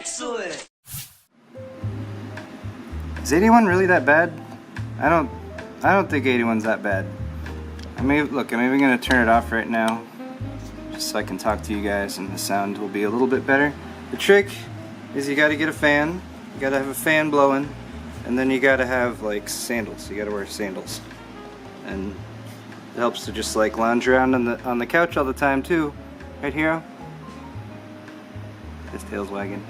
Excellent! Is 81 really that bad? I don't think 81's that bad. I'm even gonna turn it off right now, just so I can talk to you guys and the sound will be a little bit better. The trick is you gotta get a fan, you gotta have a fan blowing, and then you gotta have like sandals. You gotta wear sandals. And it helps to just like lounge around on the couch all the time too. Right, Hero? His tail's wagging.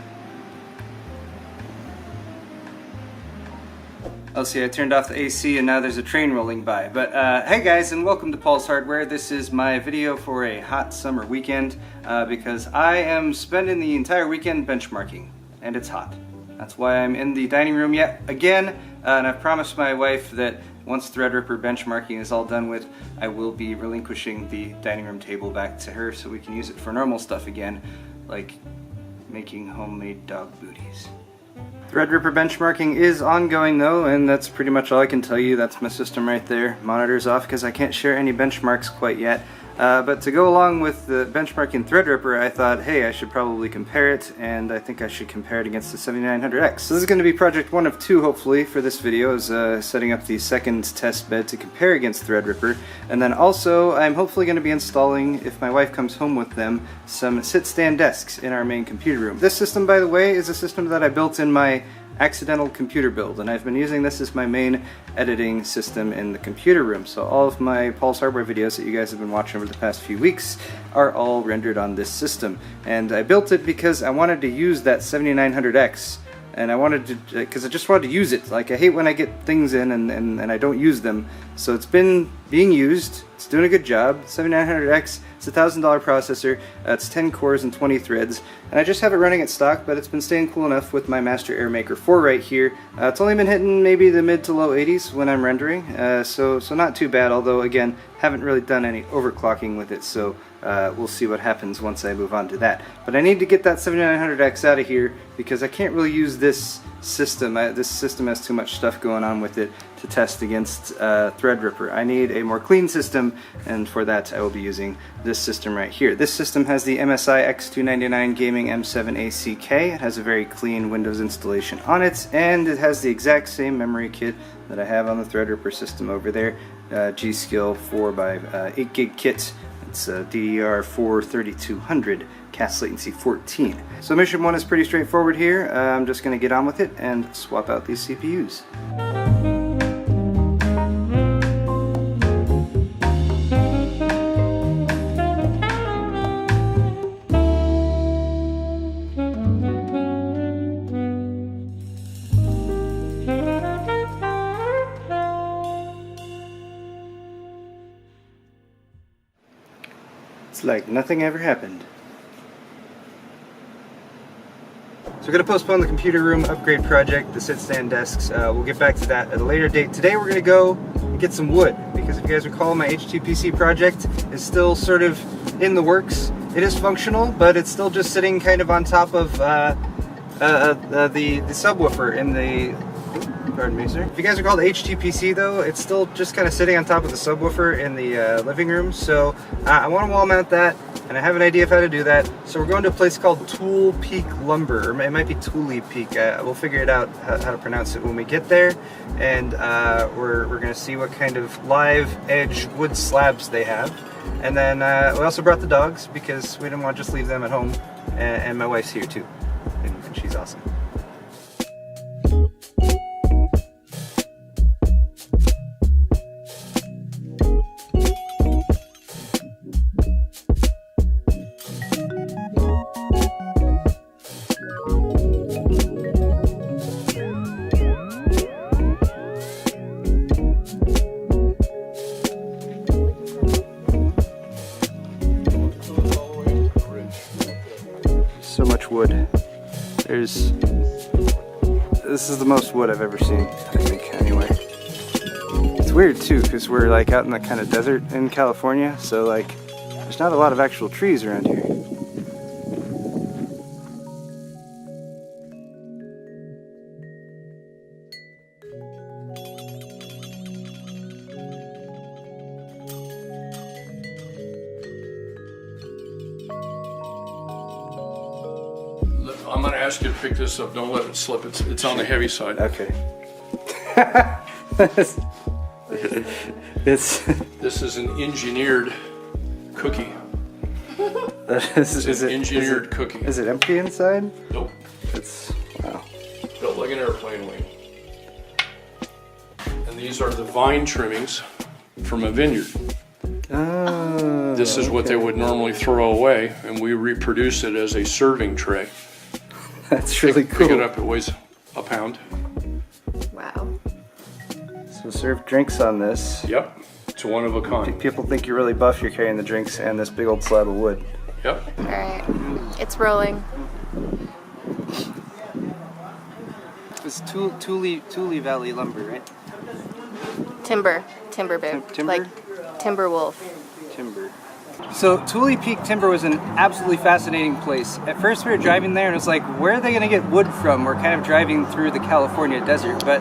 Oh, see, I turned off the AC and now there's a train rolling by. But hey guys, and welcome to Paul's Hardware. This is my video for a hot summer weekend because I am spending the entire weekend benchmarking, and it's hot. That's why I'm in the dining room yet again, and I've promised my wife that once Threadripper benchmarking is all done with, I will be relinquishing the dining room table back to her so we can use it for normal stuff again, like making homemade dog booties. Threadripper benchmarking is ongoing though, and that's pretty much all I can tell you. That's my system right there. Monitor's off because I can't share any benchmarks quite yet. But to go along with the benchmarking Threadripper, I thought, hey, I should probably compare it, and I think I should compare it against the 7900X. So this is going to be project 1 of 2, hopefully, for this video, is setting up the second test bed to compare against Threadripper. And then also, I'm hopefully going to be installing, if my wife comes home with them, some sit-stand desks in our main computer room. This system, by the way, is a system that I built in my accidental computer build, and I've been using this as my main editing system in the computer room. So all of my Paul's Hardware videos that you guys have been watching over the past few weeks are all rendered on this system. And I built it because I wanted to use that 7900X, and I wanted to, because I just wanted to use it. Like, I hate when I get things in and I don't use them. So it's been being used, it's doing a good job. 7900X, it's a $1,000 processor, it's 10 cores and 20 threads, and I just have it running at stock, but it's been staying cool enough with my Master AirMaker 4 right here. It's only been hitting maybe the mid to low 80s when I'm rendering, so not too bad, although again, haven't really done any overclocking with it, so we'll see what happens once I move on to that. But I need to get that 7900X out of here because I can't really use this system. This system has too much stuff going on with it to test against Threadripper. I need a more clean system, and for that I will be using this system right here. This system has the MSI X299 Gaming M7 ACK. It has a very clean Windows installation on it, and it has the exact same memory kit that I have on the Threadripper system over there. G.Skill 4x8 kit. It's DDR4 3200, cast latency 14. So mission 1 is pretty straightforward here. I'm just going to get on with it and swap out these CPUs. It's like nothing ever happened. So we're going to postpone the computer room upgrade project, the sit-stand desks. We'll get back to that at a later date. Today we're going to go and get some wood, because if you guys recall, my HTPC project is still sort of in the works. It is functional, but it's still just sitting kind of on top of the subwoofer in the... Pardon me, sir. If you guys recall the HTPC though, it's still just kind of sitting on top of the subwoofer in the living room. So I want to wall mount that, and I have an idea of how to do that. So we're going to a place called Tool Peak Lumber, or it might be Thule Peak. We'll figure it out how to pronounce it when we get there, and we're going to see what kind of live edge wood slabs they have. And then we also brought the dogs because we didn't want to just leave them at home, and my wife's here too, and she's awesome. So much wood. This is the most wood I've ever seen, I think, anyway. It's weird too, because we're like out in the kind of desert in California, so like there's not a lot of actual trees around here. I'm going to ask you to pick this up. Don't let it slip. It's on the heavy side. Okay. This is an engineered cookie. Is it engineered cookie. Is it empty inside? Nope. It's wow. Built like an airplane wing. And these are the vine trimmings from a vineyard. Oh. This is what they would normally throw away, and we reproduce it as a serving tray. That's really cool. Pick it up, it weighs a pound. Wow. So serve drinks on this. Yep, it's one of a kind. People think you're really buff, you're carrying the drinks and this big old slab of wood. Yep. All right, it's rolling. It's Tule Valley lumber, right? Timber, babe. Timber? Like timber wolf. Timber. So Tule Peak Timber was an absolutely fascinating place. At first we were driving there and it was like, where are they going to get wood from? We're kind of driving through the California desert. But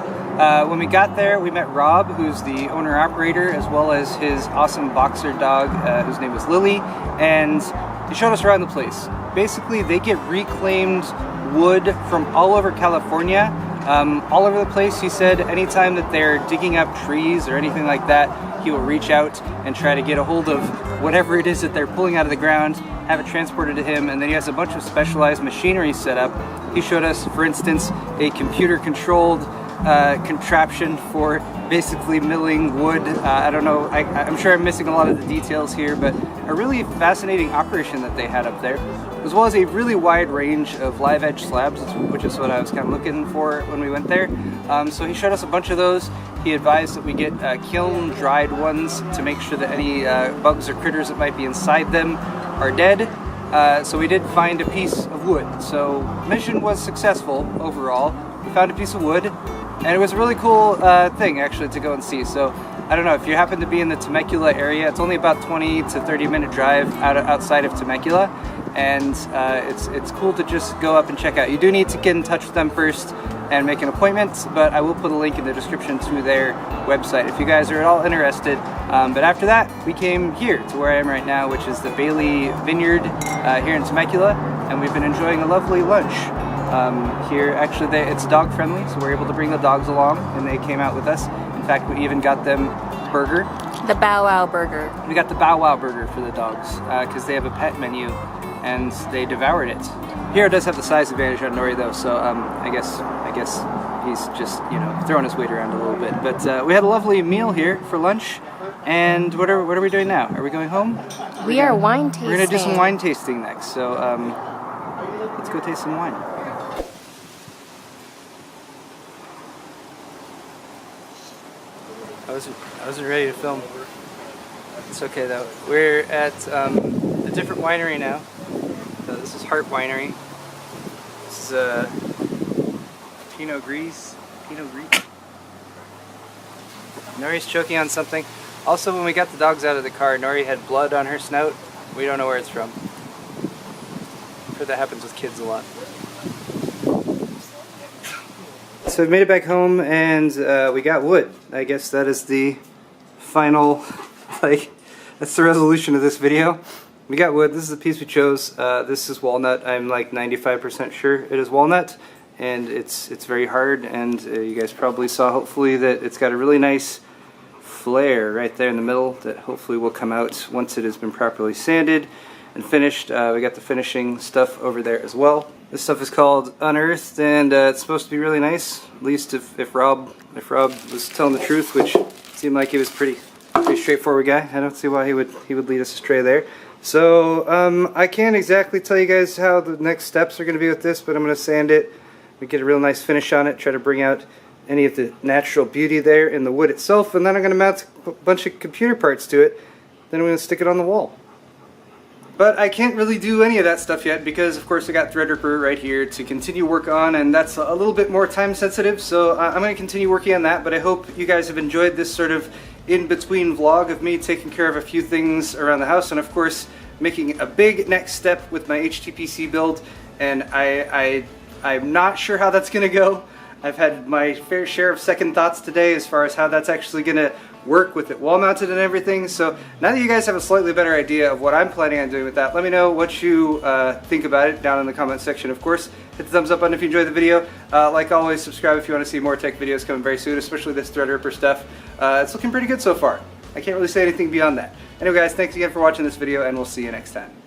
when we got there, we met Rob, who's the owner-operator, as well as his awesome boxer dog, whose name is Lily, and he showed us around the place. Basically, they get reclaimed wood from all over California, all over the place. He said anytime that they're digging up trees or anything like that, he will reach out and try to get a hold of whatever it is that they're pulling out of the ground, have it transported to him, and then he has a bunch of specialized machinery set up. He showed us, for instance, a computer-controlled contraption for basically milling wood. I don't know, I'm sure I'm missing a lot of the details here, but a really fascinating operation that they had up there, as well as a really wide range of live edge slabs, which is what I was kind of looking for when we went there. So he showed us a bunch of those. He advised that we get kiln dried ones to make sure that any bugs or critters that might be inside them are dead. So we did find a piece of wood. So mission was successful overall. We found a piece of wood, and it was a really cool thing actually to go and see. So I don't know, if you happen to be in the Temecula area, it's only about 20 to 30 minute drive outside of Temecula, and it's cool to just go up and check out. You do need to get in touch with them first and make an appointment, but I will put a link in the description to their website if you guys are at all interested. But after that, we came here to where I am right now, which is the Bailey Vineyard here in Temecula, and we've been enjoying a lovely lunch. Here, actually, it's dog friendly, so we're able to bring the dogs along, and they came out with us. In fact, we even got them burger. The Bow Wow burger. We got the Bow Wow burger for the dogs because they have a pet menu, and they devoured it. Hero does have the size advantage on Nori though, so I guess he's just throwing his weight around a little bit. But we had a lovely meal here for lunch, and what are we doing now? Are we going home? We are wine tasting. We're gonna do some wine tasting next. So let's go taste some wine. I wasn't ready to film. It's okay though. We're at a different winery now. So this is Hart Winery. This is Pinot Gris. Nori's choking on something. Also, when we got the dogs out of the car, Nori had blood on her snout. We don't know where it's from. I'm sure that happens with kids a lot. So we made it back home, and we got wood. I guess that is the final, that's the resolution of this video. We got wood. This is the piece we chose. This is walnut. I'm like 95% sure it is walnut, and it's very hard, and you guys probably saw hopefully that it's got a really nice flare right there in the middle that hopefully will come out once it has been properly sanded and finished. We got the finishing stuff over there as well. This stuff is called Unearthed, and it's supposed to be really nice, at least if Rob was telling the truth, which seemed like he was pretty straightforward guy. I don't see why he would lead us astray there. So I can't exactly tell you guys how the next steps are going to be with this, but I'm going to sand it, we get a real nice finish on it, try to bring out any of the natural beauty there in the wood itself, and then I'm going to mount a bunch of computer parts to it, then I'm going to stick it on the wall. But I can't really do any of that stuff yet because, of course, I got Threadripper right here to continue work on, and that's a little bit more time sensitive, so I'm going to continue working on that. But I hope you guys have enjoyed this sort of in-between vlog of me taking care of a few things around the house, and of course making a big next step with my HTPC build. And I'm not sure how that's going to go. I've had my fair share of second thoughts today as far as how that's actually going to work with it wall mounted and everything. So now that you guys have a slightly better idea of what I'm planning on doing with that, let me know what you think about it down in the comment section. Of course, hit the thumbs up button if you enjoyed the video. Like always, subscribe if you want to see more tech videos coming very soon, especially this Threadripper stuff. It's looking pretty good so far. I can't really say anything beyond that. Anyway guys, thanks again for watching this video, and we'll see you next time.